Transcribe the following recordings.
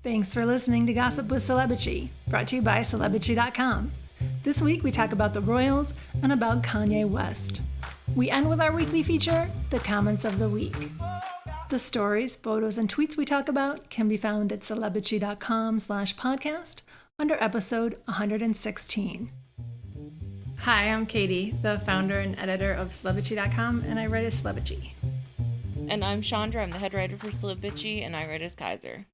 Thanks for listening to Gossip with Celebrity, brought to you by Celebrity.com. This week we talk about the royals and about Kanye West. We end with our weekly feature, The Comments of the Week. The stories, photos, and tweets we talk about can be found at Celebrity.com/podcast under episode 116. Hi, I'm Katie, the founder and editor of Celebrity.com, and I write as Celebrity. And I'm Chandra, I'm the head writer for Celebrity, and I write as Kaiser.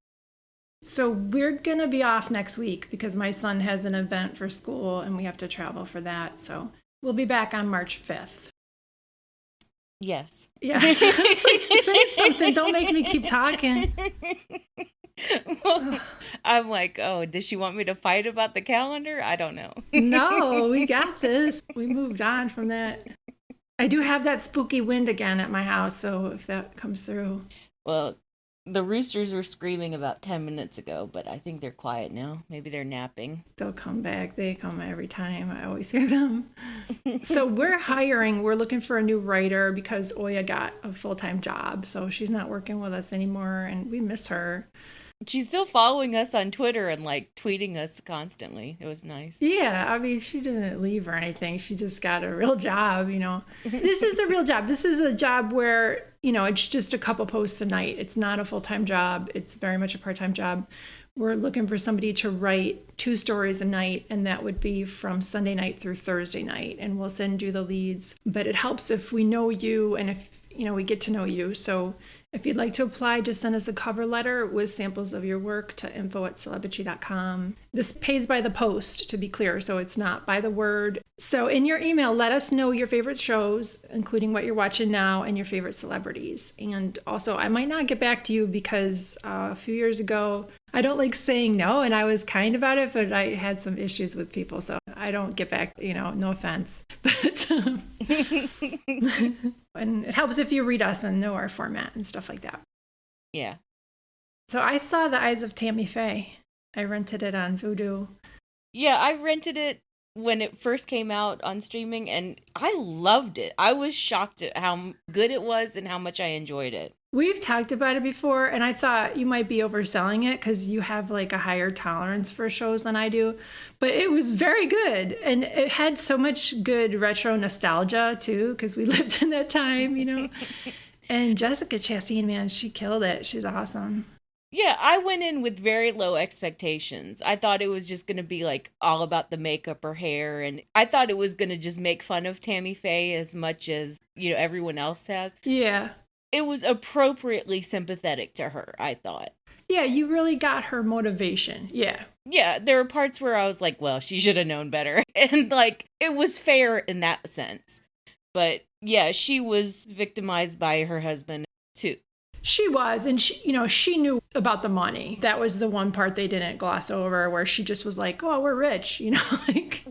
So we're going to be off next week because my son has an event for school and we have to travel for that. So we'll be back on March 5th. Yes. Yeah. Say something. Don't make me keep talking. Well, I'm like, oh, does she want me to fight about the calendar? I don't know. No, we got this. We moved on from that. I do have that spooky wind again at my house, so if that comes through. Well, the roosters were screaming about 10 minutes ago, but I think they're quiet now. Maybe they're napping. They'll come back. They come every time. I always hear them. So we're looking for a new writer because Oya got a full-time job, so she's not working with us anymore, and we miss her. She's still following us on Twitter and like tweeting us constantly. It was nice. Yeah, I mean, she didn't leave or anything. She just got a real job, you know. This is a real job. This is a job where, you know, it's just a couple posts a night. It's not a full-time job. It's very much a part-time job. We're looking for somebody to write 2 stories a night, and that would be from Sunday night through Thursday night. And we'll send you the leads. But it helps if we know you and if, you know, we get to know you. So if you'd like to apply, just send us a cover letter with samples of your work to info@celebrity.com. This pays by the post, to be clear, so it's not by the word. So in your email, let us know your favorite shows, including what you're watching now, and your favorite celebrities. And also, I might not get back to you because a few years ago, I don't like saying no, and I was kind about it, but I had some issues with people, so I don't get back, you know, no offense. But and it helps if you read us and know our format and stuff like that. Yeah. So I saw The Eyes of Tammy Faye. I rented it on Vudu. Yeah, I rented it when it first came out on streaming, and I loved it. I was shocked at how good it was and how much I enjoyed it. We've talked about it before, and I thought you might be overselling it because you have like a higher tolerance for shows than I do. But it was very good, and it had so much good retro nostalgia too, because we lived in that time, you know. And Jessica Chastain, man, she killed it. She's awesome. Yeah, I went in with very low expectations. I thought it was just going to be like all about the makeup or hair, and I thought it was going to just make fun of Tammy Faye as much as, you know, everyone else has. Yeah. It was appropriately sympathetic to her, I thought. Yeah, you really got her motivation. Yeah. Yeah, there were parts where I was like, well, she should have known better. And like, it was fair in that sense. But yeah, she was victimized by her husband too. She was, and she, you know, she knew about the money. That was the one part they didn't gloss over, where she just was like, "Oh, we're rich," you know, like.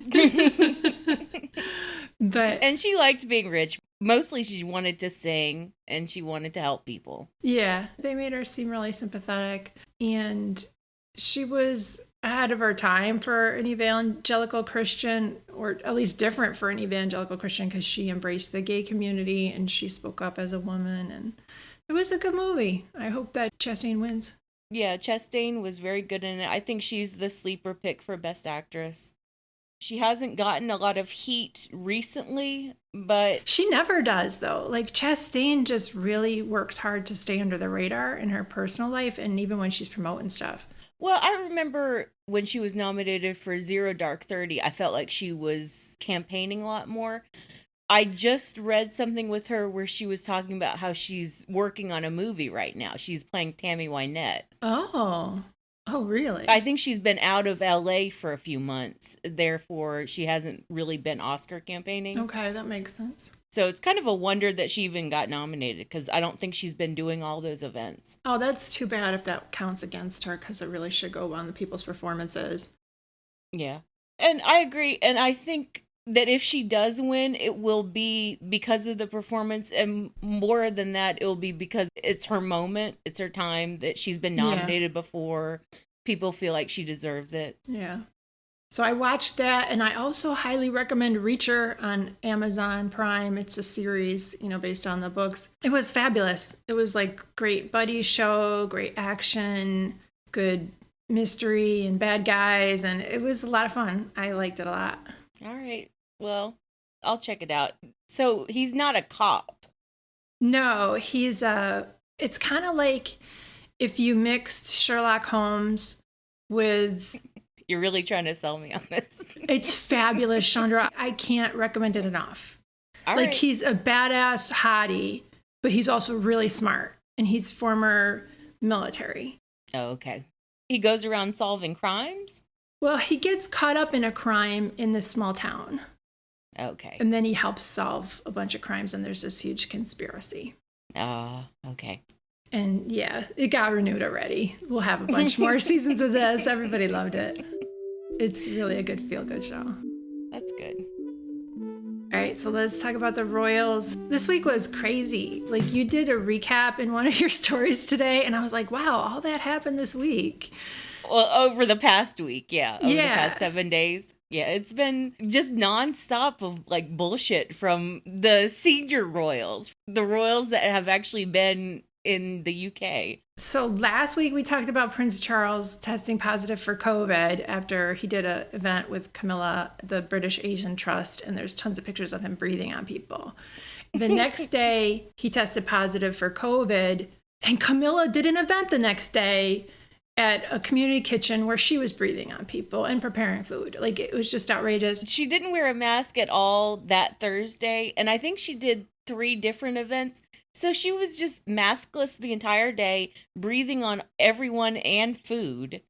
And she liked being rich. Mostly, she wanted to sing and she wanted to help people. Yeah, they made her seem really sympathetic, and she was ahead of her time for an evangelical Christian, or at least different for an evangelical Christian, because she embraced the gay community and she spoke up as a woman, and it was a good movie. I hope that Chastain wins. Yeah, Chastain was very good in it. I think she's the sleeper pick for Best Actress. She hasn't gotten a lot of heat recently, but... She never does, though. Like, Chastain just really works hard to stay under the radar in her personal life, and even when she's promoting stuff. Well, I remember when she was nominated for Zero Dark 30, I felt like she was campaigning a lot more. I just read something with her where she was talking about how she's working on a movie right now. She's playing Tammy Wynette. Oh, really? I think she's been out of LA for a few months. Therefore, she hasn't really been Oscar campaigning. Okay, that makes sense. So it's kind of a wonder that she even got nominated, because I don't think she's been doing all those events. Oh, that's too bad if that counts against her, because it really should go on the people's performances. Yeah. And I agree. And I think that if she does win, it will be because of the performance, and more than that, it will be because it's her moment, it's her time, that she's been nominated before. People feel like she deserves it. Yeah. So I watched that, and I also highly recommend Reacher on Amazon Prime. It's a series, you know, based on the books. It was fabulous. It was like great buddy show, great action, good mystery and bad guys, and it was a lot of fun. I liked it a lot. All right. Well, I'll check it out. So he's not a cop. No, it's kind of like if you mixed Sherlock Holmes with... You're really trying to sell me on this. It's fabulous, Chandra. I can't recommend it enough. All right. He's a badass hottie, but he's also really smart, and he's former military. Oh, okay. He goes around solving crimes? Well, he gets caught up in a crime in this small town. Okay. And then he helps solve a bunch of crimes, and there's this huge conspiracy. Okay. And yeah, it got renewed already. We'll have a bunch more seasons of this. Everybody loved it. It's really a good feel-good show. That's good. All right, so let's talk about the Royals. This week was crazy. You did a recap in one of your stories today, and I was like, wow, all that happened this week. Well, over the past week, yeah. Over the past 7 days. Yeah, it's been just nonstop of bullshit from the senior royals, the royals that have actually been in the UK. So last week we talked about Prince Charles testing positive for COVID after he did an event with Camilla, the British Asian Trust, and there's tons of pictures of him breathing on people. The next day he tested positive for COVID, and Camilla did an event the next day at a community kitchen where she was breathing on people and preparing food. It was just outrageous. She didn't wear a mask at all that Thursday, and I think she did 3 different events. So she was just maskless the entire day, breathing on everyone and food.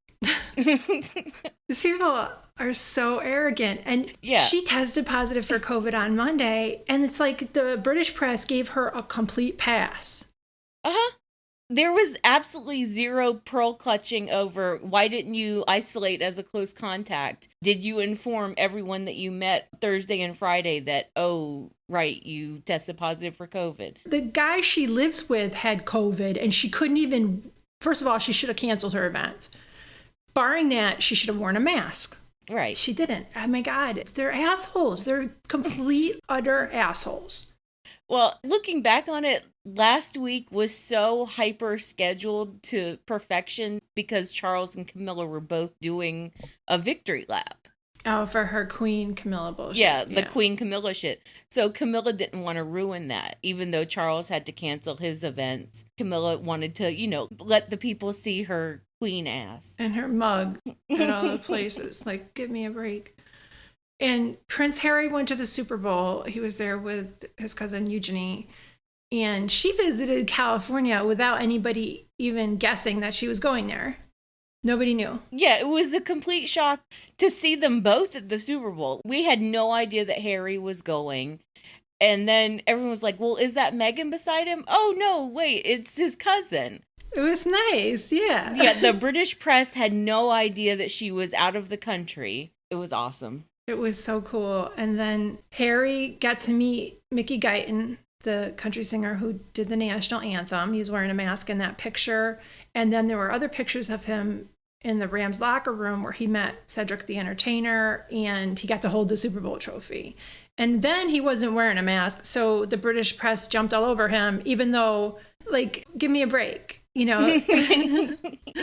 These people are so arrogant. And she tested positive for COVID on Monday, and it's like the British press gave her a complete pass. Uh-huh. There was absolutely zero pearl clutching over why didn't you isolate as a close contact? Did you inform everyone that you met Thursday and Friday that, oh, right, you tested positive for COVID? The guy she lives with had COVID, and she couldn't even, first of all, she should have canceled her events. Barring that, she should have worn a mask. Right. She didn't. Oh my God. They're assholes. They're complete, utter assholes. Well, looking back on it, last week was so hyper scheduled to perfection because Charles and Camilla were both doing a victory lap. Oh, for her Queen Camilla bullshit. Yeah, the Queen Camilla shit. So Camilla didn't want to ruin that. Even though Charles had to cancel his events, Camilla wanted to, let the people see her queen ass. And her mug at all the places. Give me a break. And Prince Harry went to the Super Bowl. He was there with his cousin Eugenie. And she visited California without anybody even guessing that she was going there. Nobody knew. Yeah, it was a complete shock to see them both at the Super Bowl. We had no idea that Harry was going. And then everyone was like, well, is that Meghan beside him? Oh, no, wait, it's his cousin. It was nice, yeah. Yeah, the British press had no idea that she was out of the country. It was awesome. It was so cool. And then Harry got to meet Mickey Guyton, the country singer who did the National Anthem. He was wearing a mask in that picture. And then there were other pictures of him in the Rams locker room where he met Cedric The Entertainer, and he got to hold the Super Bowl trophy. And then he wasn't wearing a mask, so the British press jumped all over him, even though, give me a break. He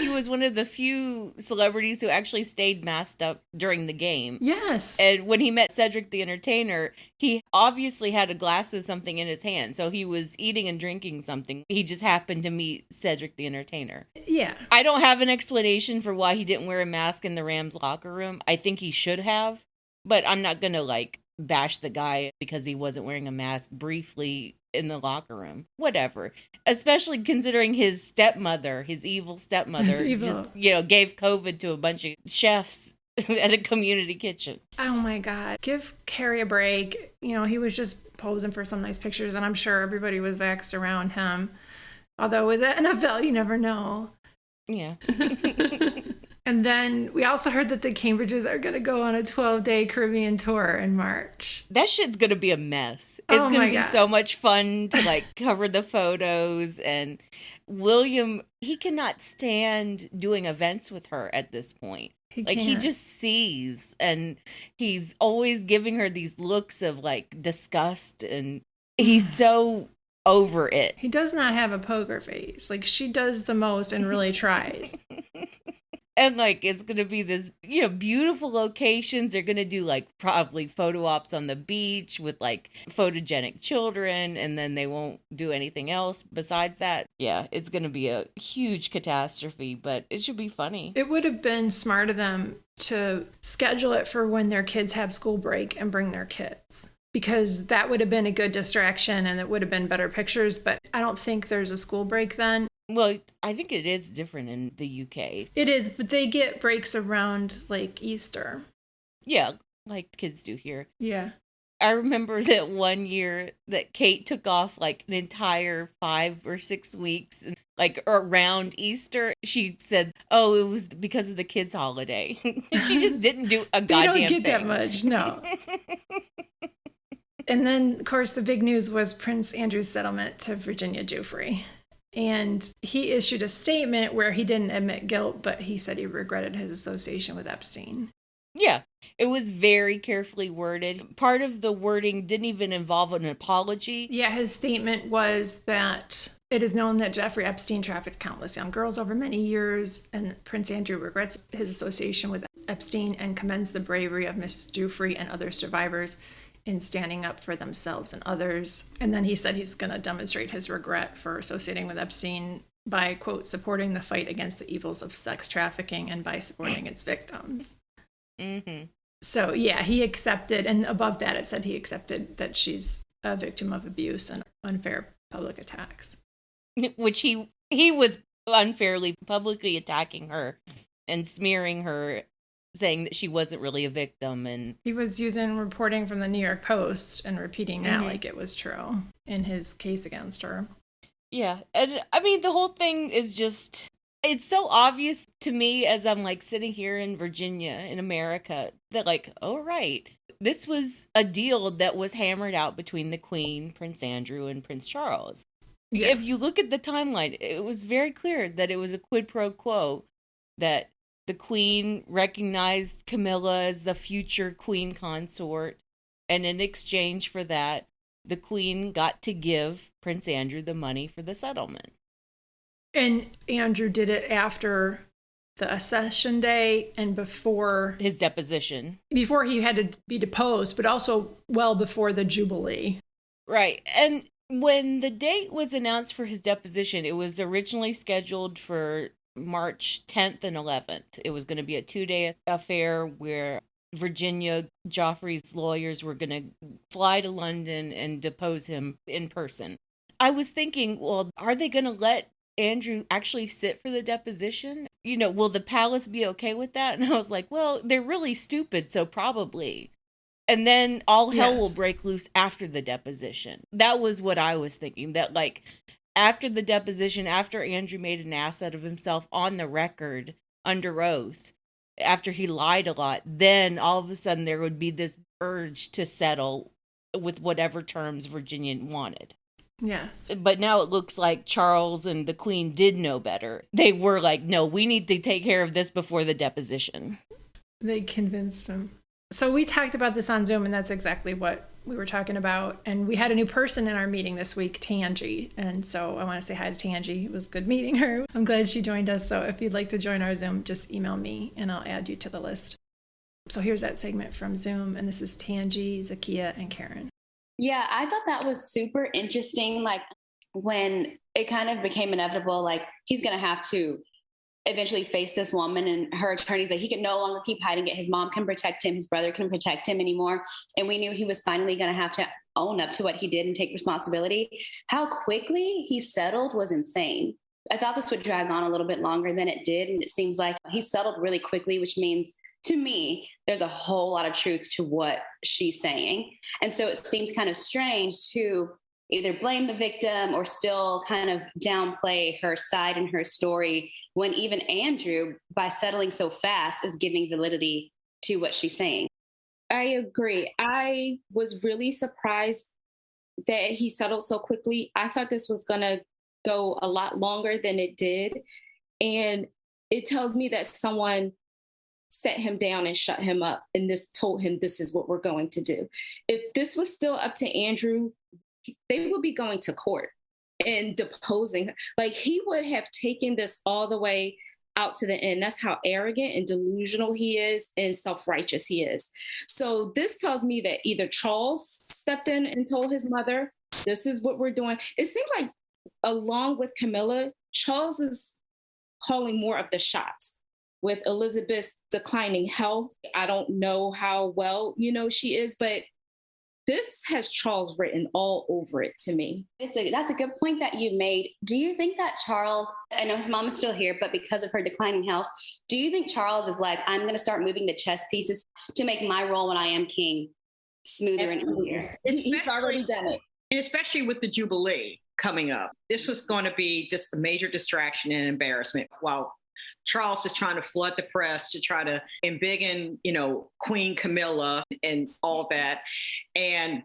was one of the few celebrities who actually stayed masked up during the game. Yes. And when he met Cedric the Entertainer, he obviously had a glass of something in his hand. So he was eating and drinking something. He just happened to meet Cedric the Entertainer. Yeah. I don't have an explanation for why he didn't wear a mask in the Rams locker room. I think he should have, but I'm not going to bash the guy because he wasn't wearing a mask briefly in the locker room. Whatever. Especially considering his stepmother, his evil stepmother, just, gave COVID to a bunch of chefs at a community kitchen. Oh my God. Give Harry a break. He was just posing for some nice pictures, and I'm sure everybody was vexed around him. Although with the NFL, you never know. Yeah. And then we also heard that the Cambridges are going to go on a 12-day Caribbean tour in March. That shit's going to be a mess. It's going to be so much fun to cover the photos. And William, he cannot stand doing events with her at this point. He just sees, and he's always giving her these looks of disgust, and he's so over it. He does not have a poker face. She does the most and really tries. And like it's gonna be this, beautiful locations. They're gonna do like probably photo ops on the beach with like photogenic children, and then they won't do anything else besides that. Yeah, it's gonna be a huge catastrophe, but it should be funny. It would have been smart of them to schedule it for when their kids have school break and bring their kids, because that would have been a good distraction and it would have been better pictures. But I don't think there's a school break then. Well, I think it is different in the UK. It is, but they get breaks around like Easter. Yeah, like kids do here. Yeah. I remember that one year that Kate took off like an entire 5 or 6 weeks, and like around Easter, she said, "Oh, it was because of the kids' holiday." She just didn't do a goddamn thing. They don't get that much, no. And then, of course, the big news was Prince Andrew's settlement to Virginia Giuffre. And he issued a statement where he didn't admit guilt, but he said he regretted his association with Epstein. Yeah, it was very carefully worded. Part of the wording didn't even involve an apology. Yeah, his statement was that it is known that Jeffrey Epstein trafficked countless young girls over many years, and Prince Andrew regrets his association with Epstein and commends the bravery of Mrs. Giuffre and other survivors in standing up for themselves and others. And then he said he's going to demonstrate his regret for associating with Epstein by, quote, supporting the fight against the evils of sex trafficking and by supporting its victims. Mm-hmm. So, yeah, he accepted, and above that it said he accepted that she's a victim of abuse and unfair public attacks. Which he was unfairly publicly attacking her and smearing her, saying that she wasn't really a victim. And he was using reporting from the New York Post and repeating that like it was true in his case against her. Yeah. And I mean, the whole thing is just, it's so obvious to me as I'm like sitting here in Virginia, in America, that like, oh, right, this was a deal that was hammered out between the Queen, Prince Andrew, and Prince Charles. Yeah. If you look at the timeline, it was very clear that it was a quid pro quo, that the Queen recognized Camilla as the future Queen consort, and in exchange for that, the Queen got to give Prince Andrew the money for the settlement. And Andrew did it after the accession day and before his deposition. Before he had to be deposed, but also well before the Jubilee. Right. And when the date was announced for his deposition, it was originally scheduled for March 10th and 11th. It was going to be a 2-day affair where Virginia Giuffre's lawyers were going to fly to London and depose him in person. I was thinking, well, are they going to let Andrew actually sit for the deposition? Will the palace be okay with that? And I was like, well, they're really stupid, so probably. And then all hell will break loose after the deposition. That was what I was thinking, that like after the deposition, after Andrew made an ass out of himself on the record under oath, after he lied a lot, then all of a sudden there would be this urge to settle with whatever terms Virginia wanted. Yes. But now it looks like Charles and the Queen did know better. They were like, no, we need to take care of this before the deposition. They convinced him. So we talked about this on Zoom, and that's exactly what we were talking about. And we had a new person in our meeting this week, Tangi. And so I want to say hi to Tangi. It was good meeting her. I'm glad she joined us. So if you'd like to join our Zoom, just email me and I'll add you to the list. So here's that segment from Zoom. And this is Tangi, Zakiya, and Karen. Yeah, I thought that was super interesting. Like when it kind of became inevitable, like he's going to have to eventually face this woman and her attorneys, that he can no longer keep hiding it. His mom can protect him. His brother can protect him anymore. And we knew he was finally going to have to own up to what he did and take responsibility. How quickly he settled was insane. I thought this would drag on a little bit longer than it did. And it seems like he settled really quickly, which means to me, there's a whole lot of truth to what she's saying. And so it seems kind of strange to either blame the victim or still kind of downplay her side and her story when even Andrew, by settling so fast, is giving validity to what she's saying. I agree. I was really surprised that he settled so quickly. I thought this was going to go a lot longer than it did. And it tells me that someone set him down and shut him up and told him this is what we're going to do. If this was still up to Andrew, they would be going to court and deposing her. Like he would have taken this all the way out to the end. That's how arrogant and delusional he is and self-righteous he is. So this tells me that either Charles stepped in and told his mother, this is what we're doing. It seems like along with Camilla, Charles is calling more of the shots. With Elizabeth's declining health, I don't know how well, she is, but this has Charles written all over it to me. That's a good point that you made. Do you think that Charles, I know his mom is still here, but because of her declining health, do you think Charles is like, I'm going to start moving the chess pieces to make my role when I am king smoother and easier? He's already done it. And especially with the Jubilee coming up. This was going to be just a major distraction and embarrassment while Charles is trying to flood the press to try to embiggen, Queen Camilla and all that. And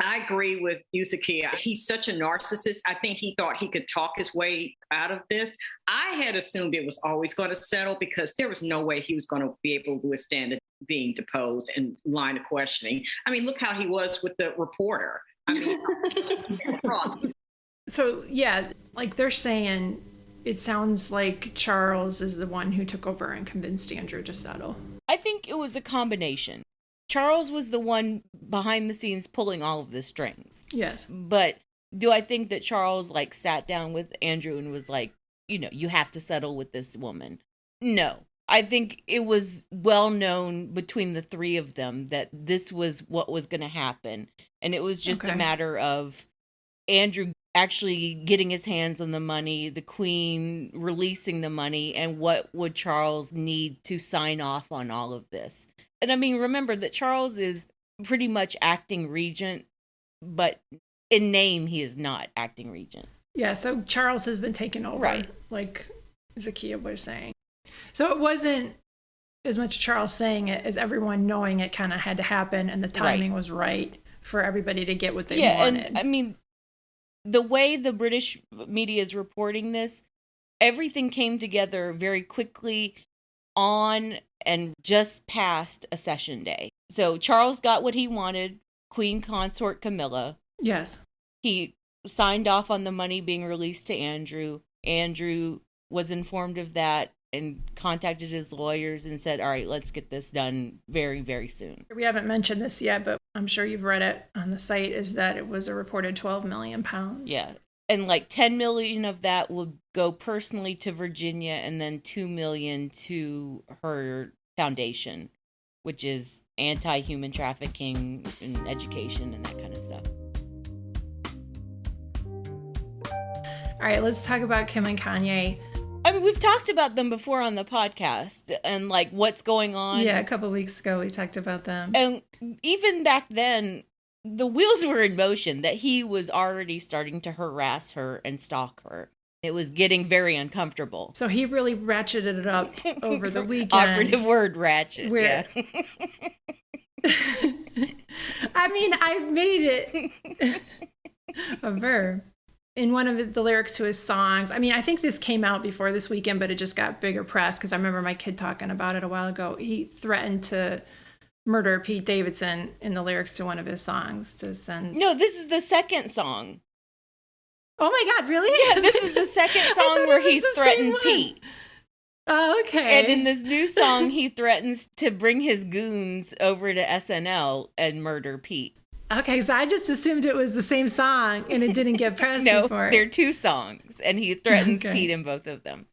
I agree with Eugenie. He's such a narcissist. I think he thought he could talk his way out of this. I had assumed it was always going to settle because there was no way he was going to be able to withstand being deposed and line of questioning. I mean, look how he was with the reporter. I mean, so yeah, like they're saying, it sounds like Charles is the one who took over and convinced Andrew to settle. I think it was a combination. Charles was the one behind the scenes pulling all of the strings. Yes. But do I think that Charles sat down with Andrew and was like, you have to settle with this woman? No. I think it was well known between the three of them that this was what was going to happen. And it was just a matter of Andrew actually getting his hands on the money, the Queen releasing the money, and what would Charles need to sign off on all of this. And I mean, remember that Charles is pretty much acting regent, but in name, he is not acting regent. Yeah, so Charles has been taken over, right, like Zakiya was saying. So it wasn't as much Charles saying it as everyone knowing it kind of had to happen, and the timing was right for everybody to get what they wanted. And I mean, the way the British media is reporting this, everything came together very quickly on and just past Accession Day. So Charles got what he wanted, Queen Consort Camilla. Yes. He signed off on the money being released to Andrew. Andrew was informed of that and contacted his lawyers and said, all right, let's get this done very, very soon. We haven't mentioned this yet, but I'm sure you've read it on the site, is that it was a reported £12 million. Yeah. And 10 million of that will go personally to Virginia and then 2 million to her foundation, which is anti-human trafficking and education and that kind of stuff. All right, let's talk about Kim and Kanye. I mean, we've talked about them before on the podcast and what's going on. Yeah, a couple of weeks ago we talked about them. And even back then, the wheels were in motion that he was already starting to harass her and stalk her. It was getting very uncomfortable. So he really ratcheted it up over the weekend. Operative word, ratchet. Yeah. I mean, I made it a verb. In one of the lyrics to his songs, I mean, I think this came out before this weekend, but it just got bigger press because I remember my kid talking about it a while ago. He threatened to murder Pete Davidson in the lyrics to one of his songs to send. No, this is the second song. Oh my God, really? Yeah, this is the second song where he threatened Pete. Oh, okay. And in this new song, he threatens to bring his goons over to SNL and murder Pete. Okay, so I just assumed it was the same song and it didn't get pressed before. No, they're two songs, and he threatens Pete in both of them.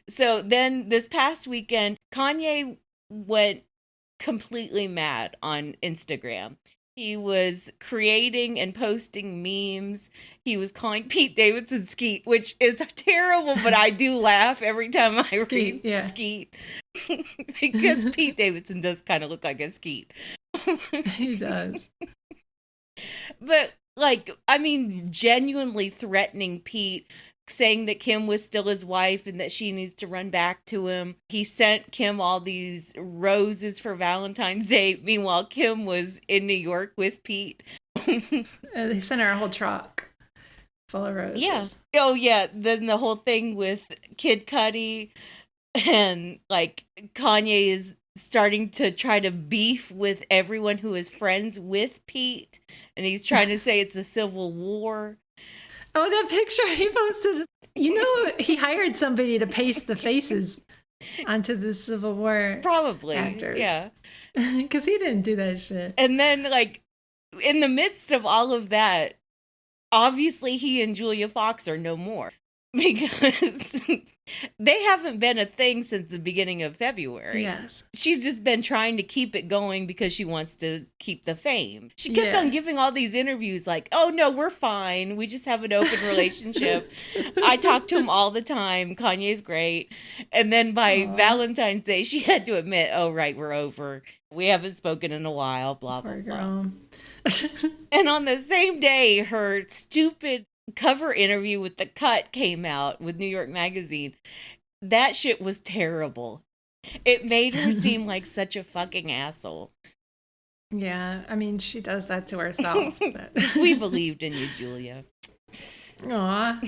So then this past weekend, Kanye went completely mad on Instagram. He was creating and posting memes. He was calling Pete Davidson Skeet, which is terrible, but I do laugh every time I read Skeet. Because Pete Davidson does kind of look like a Skeet. He does. But I mean, genuinely threatening Pete, saying that Kim was still his wife and that she needs to run back to him. He sent Kim all these roses for Valentine's Day. Meanwhile, Kim was in New York with Pete. They sent her a whole truck full of roses. Yeah. Oh, yeah. Then the whole thing with Kid Cudi and Kanye is starting to try to beef with everyone who is friends with Pete. And he's trying to say it's a civil war. Oh, that picture he posted. He hired somebody to paste the faces onto the Civil War Probably. actors. Yeah. Because he didn't do that shit. And then, like, in the midst of all of that, obviously he and Julia Fox are no more. Because they haven't been a thing since the beginning of February. Yes. She's just been trying to keep it going because she wants to keep the fame. She kept on giving all these interviews like, oh, no, we're fine. We just have an open relationship. I talk to him all the time. Kanye's great. And then by Valentine's Day, she had to admit, oh, right, we're over. We haven't spoken in a while, blah, blah, Poor blah. girl. And on the same day, her stupid cover interview with The Cut came out with New York Magazine. That shit was terrible. It made her seem like such a fucking asshole. Yeah, I mean, she does that to herself. But... We believed in you, Julia. Aw.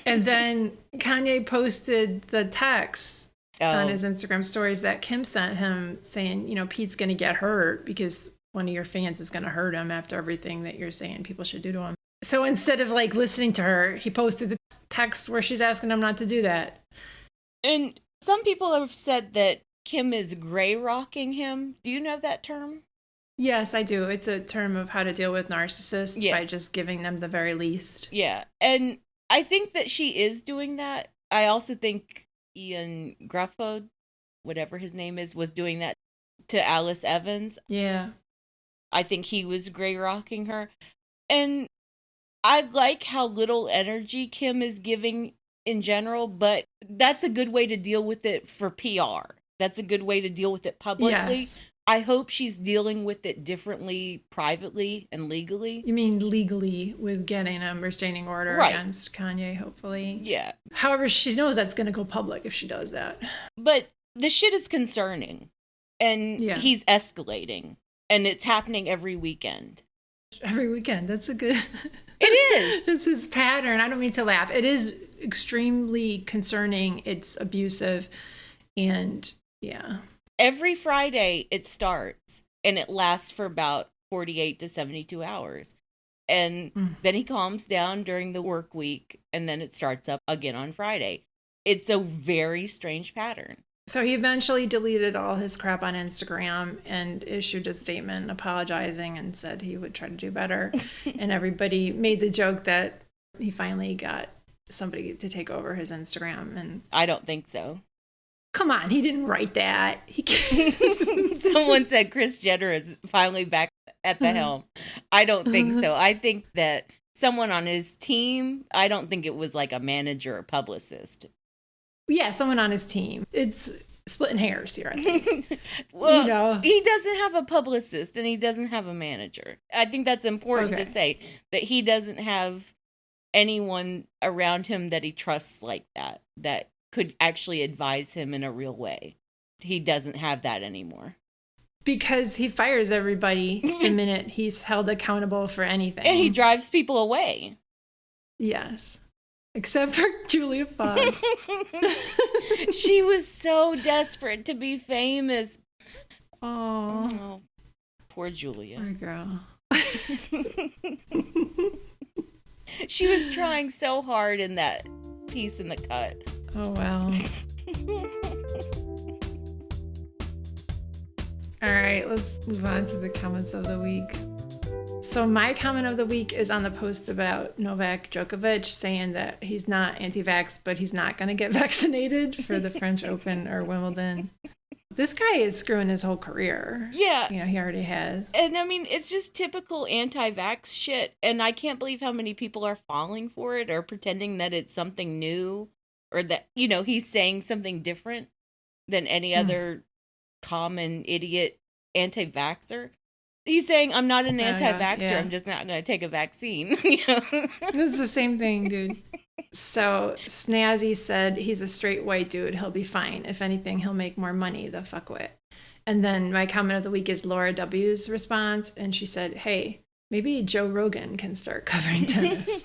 And then Kanye posted the text on his Instagram stories that Kim sent him saying, you know, Pete's going to get hurt because one of your fans is going to hurt him after everything that you're saying people should do to him. So instead of like listening to her, he posted the text where she's asking him not to do that. And some people have said that Kim is gray rocking him. Do you know that term? Yes, I do. It's a term of how to deal with narcissists by just giving them the very least. Yeah. And I think that she is doing that. I also think Ian Gruffo, whatever his name is, was doing that to Alice Evans. Yeah. I think he was gray rocking her. And I like how little energy Kim is giving in general, but that's a good way to deal with it for PR. That's a good way to deal with it publicly. Yes. I hope she's dealing with it differently privately and legally. You mean legally with getting a restraining order against Kanye, hopefully. Yeah. However, she knows that's going to go public if she does that. But the shit is concerning. And he's escalating. And it's happening every weekend. Every weekend. That's a good... It is. It's his pattern. I don't mean to laugh. It is extremely concerning. It's abusive. And yeah. Every Friday it starts and it lasts for about 48 to 72 hours. And then he calms down during the work week and then it starts up again on Friday. It's a very strange pattern. So he eventually deleted all his crap on Instagram and issued a statement apologizing and said he would try to do better. And everybody made the joke that he finally got somebody to take over his Instagram. And I don't think so. Come on, he didn't write that. Someone said Kris Jenner is finally back at the helm. I don't think so. I think that someone on his team, I don't think it was like a manager or publicist. Yeah, someone on his team. It's splitting hairs here, I think. Well, you know. He doesn't have a publicist and he doesn't have a manager. I think that's important to say, that he doesn't have anyone around him that he trusts like that could actually advise him in a real way. He doesn't have that anymore. Because he fires everybody the minute he's held accountable for anything. And he drives people away. Yes. Except for Julia Fox. She was so desperate to be famous. Oh, poor Julia. Poor girl. She was trying so hard in that piece in The Cut. Oh, well. All right, let's move on to the comments of the week. So my comment of the week is on the post about Novak Djokovic saying that he's not anti-vax, but he's not going to get vaccinated for the French Open or Wimbledon. This guy is screwing his whole career. Yeah. You know, he already has. And I mean, it's just typical anti-vax shit. And I can't believe how many people are falling for it or pretending that it's something new or that, you know, he's saying something different than any other common idiot anti-vaxxer. He's saying, I'm not an anti-vaxxer. Yeah. I'm just not going to take a vaccine. You know? It's the same thing, dude. So Snazzy said he's a straight white dude. He'll be fine. If anything, he'll make more money, the fuckwit. And then my comment of the week is Laura W's response. And she said, hey, maybe Joe Rogan can start covering tennis.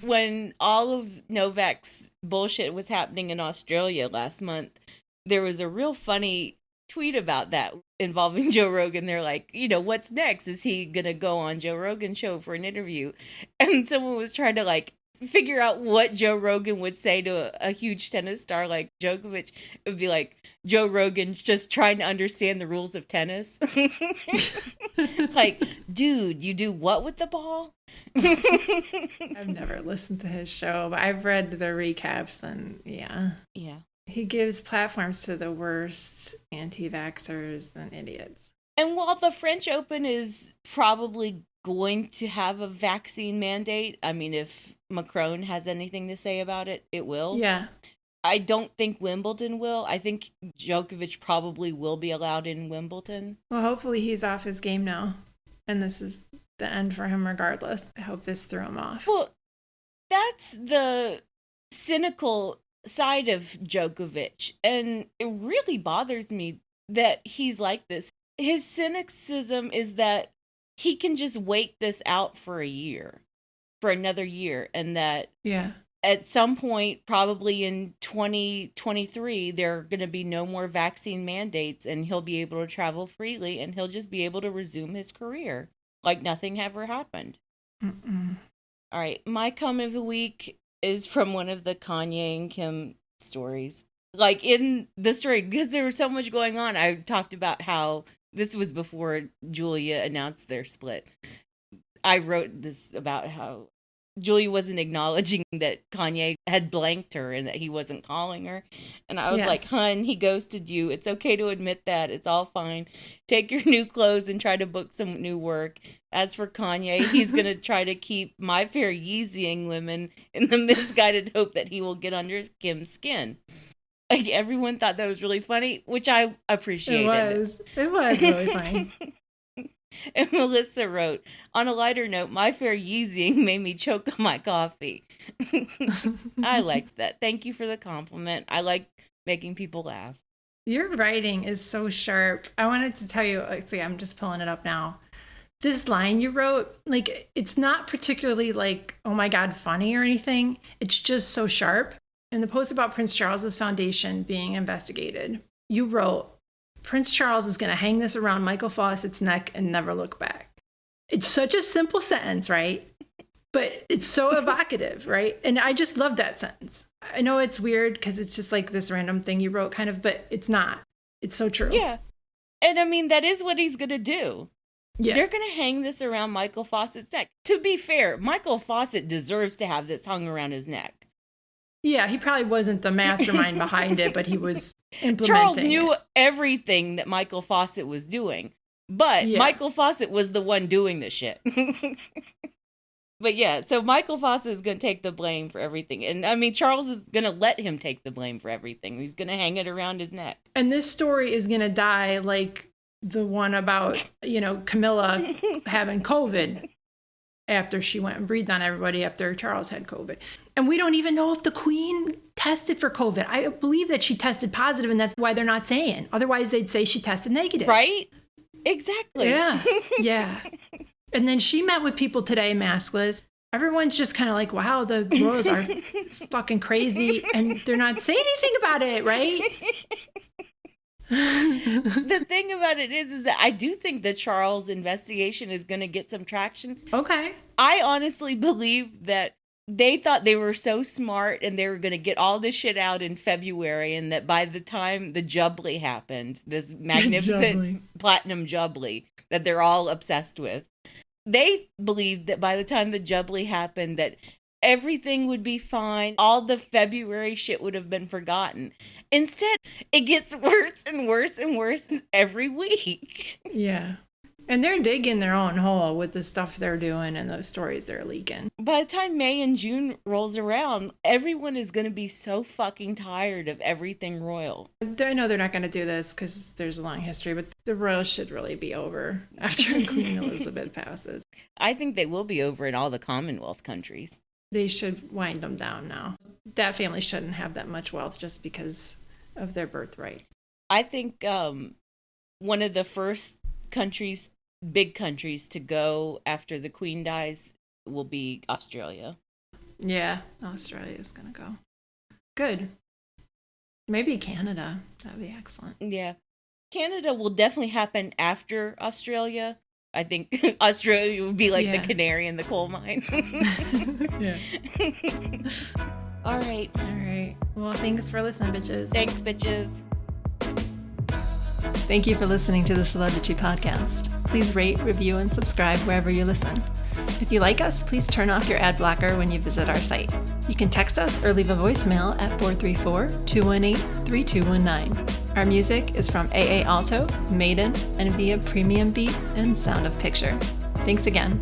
When all of Novak's bullshit was happening in Australia last month, there was a real funny tweet about that involving Joe Rogan. They're like, you know, what's next? Is he gonna go on Joe Rogan's show for an interview? And someone was trying to like figure out what Joe Rogan would say to a huge tennis star like Djokovic. It would be like Joe Rogan just trying to understand the rules of tennis. Like, dude, you do what with the ball? I've never listened to his show, but I've read the recaps, and yeah. He gives platforms to the worst anti-vaxxers and idiots. And while the French Open is probably going to have a vaccine mandate, I mean, if Macron has anything to say about it, it will. Yeah. I don't think Wimbledon will. I think Djokovic probably will be allowed in Wimbledon. Well, hopefully he's off his game now, and this is the end for him regardless. I hope this threw him off. Well, that's the cynical side of Djokovic, and it really bothers me that he's like this. His cynicism is that he can just wait this out for another year, and that at some point, probably in 2023, there are going to be no more vaccine mandates, and he'll be able to travel freely, and he'll just be able to resume his career like nothing ever happened. Mm-mm. All right, my comment of the week is from one of the Kanye and Kim stories. Like, in the story, because there was so much going on, I talked about how this was before Julia announced their split. I wrote this about how Julia wasn't acknowledging that Kanye had blanked her and that he wasn't calling her. And I was like, hun, he ghosted you. It's okay to admit that. It's all fine. Take your new clothes and try to book some new work. As for Kanye, he's going to try to keep My Fair Yeezying women in the misguided hope that he will get under Kim's skin. Like, everyone thought that was really funny, which I appreciated. It was really funny. And Melissa wrote, on a lighter note, My Fair Yeezying made me choke on my coffee. I liked that. Thank you for the compliment. I like making people laugh. Your writing is so sharp. I wanted to tell you, see, I'm just pulling it up now. This line you wrote, like, it's not particularly like, oh my God, funny or anything. It's just so sharp. In the post about Prince Charles's foundation being investigated, you wrote, Prince Charles is going to hang this around Michael Fawcett's neck and never look back. It's such a simple sentence, right? But it's so evocative, right? And I just love that sentence. I know it's weird because it's just like this random thing you wrote kind of, but it's not. It's so true. Yeah. And I mean, that is what he's going to do. Yeah. They're going to hang this around Michael Fawcett's neck. To be fair, Michael Fawcett deserves to have this hung around his neck. Yeah, he probably wasn't the mastermind behind it, but he was implementing Charles knew everything that Michael Fawcett was doing, but Michael Fawcett was the one doing the shit. But yeah, so Michael Fawcett is going to take the blame for everything. And I mean, Charles is going to let him take the blame for everything. He's going to hang it around his neck. And this story is going to die like the one about, Camilla having COVID after she went and breathed on everybody after Charles had COVID. And we don't even know if the Queen tested for COVID. I believe that she tested positive, and that's why they're not saying. Otherwise, they'd say she tested negative. Right? Exactly. Yeah. Yeah. And then she met with people today, maskless. Everyone's just kind of like, wow, the royals are fucking crazy. And they're not saying anything about it, right? The thing about it is that I do think the Charles investigation is going to get some traction. Okay. I honestly believe that they thought they were so smart and they were going to get all this shit out in February, and that by the time the Jubilee happened, this magnificent platinum Jubilee that they're all obsessed with, they believed that by the time the Jubilee happened that everything would be fine. All the February shit would have been forgotten. Instead, it gets worse and worse and worse every week. Yeah. And they're digging their own hole with the stuff they're doing and those stories they're leaking. By the time May and June rolls around, everyone is going to be so fucking tired of everything royal. I know they're not going to do this because there's a long history, but the royals should really be over after Queen Elizabeth passes. I think they will be over in all the Commonwealth countries. They should wind them down now. That family shouldn't have that much wealth just because of their birthright. I think one of the first countries, big countries, to go after the Queen dies will be Australia. Yeah, Australia is going to go. Good. Maybe Canada. That'd be excellent. Yeah. Canada will definitely happen after Australia. I think Australia would be like the Yeah. canary in the coal mine. Yeah. All right. All right. Well, thanks for listening, bitches. Thanks, bitches. Thank you for listening to the Celebrity Podcast. Please rate, review, and subscribe wherever you listen. If you like us, please turn off your ad blocker when you visit our site. You can text us or leave a voicemail at 434-218-3219. Our music is from AA Alto, Maiden, and via Premium Beat and Sound of Picture. Thanks again.